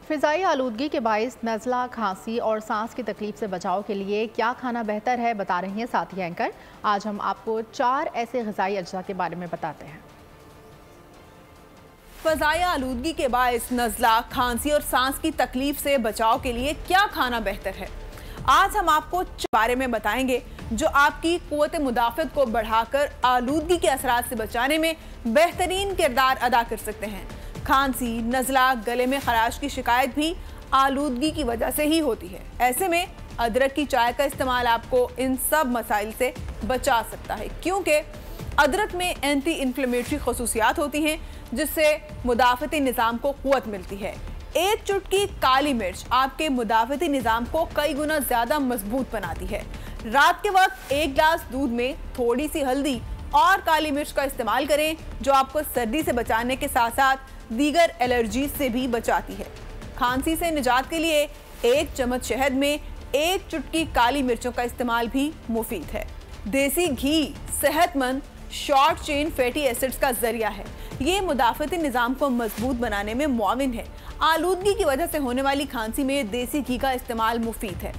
फ़िज़ाई आलूदगी के बाइस नज़ला, खांसी और सांस की तकलीफ से बचाव के लिए क्या खाना बेहतर है, बता रही हैं साथी एंकर। आज हम आपको 4 ऐसे ग़िज़ाई अज्जा के बारे में बताते हैं। फ़िज़ाई आलूदगी के बाइस नज़ला, खांसी और सांस की तकलीफ से बचाव के लिए क्या खाना बेहतर है। आज हम आपको बारे में बताएंगे जो आपकी क़ुव्वत मुदाफ़त को बढ़ाकर आलूदगी के असरात से बचाने में बेहतरीन किरदार अदा कर सकते हैं। खांसी, नज़ला, गले में खराश की शिकायत भी आलूदगी की वजह से ही होती है। ऐसे में अदरक की चाय का इस्तेमाल आपको इन सब मसाइल से बचा सकता है, क्योंकि अदरक में एंटी इन्फ्लेमेटरी खसूसियात होती हैं जिससे मुदाफ़ती निज़ाम को क़ुव्वत मिलती है। एक चुटकी काली मिर्च आपके मुदाफ़ती निज़ाम को कई गुना ज़्यादा मजबूत बनाती है। रात के वक्त एक गिलास दूध में थोड़ी सी हल्दी और काली मिर्च का इस्तेमाल करें, जो आपको सर्दी से बचाने के साथ साथ दीगर एलर्जी से भी बचाती है। खांसी से निजात के लिए 1 चम्मच शहद में 1 चुटकी काली मिर्चों का इस्तेमाल भी मुफीद है। देसी घी सेहतमंद शॉर्ट चेन फैटी एसिड्स का जरिया है। ये मुदाफ़ती निज़ाम को मजबूत बनाने में मुआविन है। आलूदगी की वजह से होने वाली खांसी में देसी घी का इस्तेमाल मुफीद है।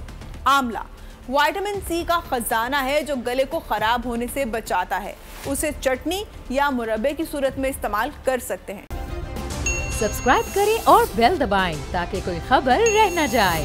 आंवला विटामिन सी का खजाना है जो गले को खराब होने से बचाता है। उसे चटनी या मुरब्बे की सूरत में इस्तेमाल कर सकते हैं। सब्सक्राइब करें और बेल दबाएं ताकि कोई खबर रह न जाए।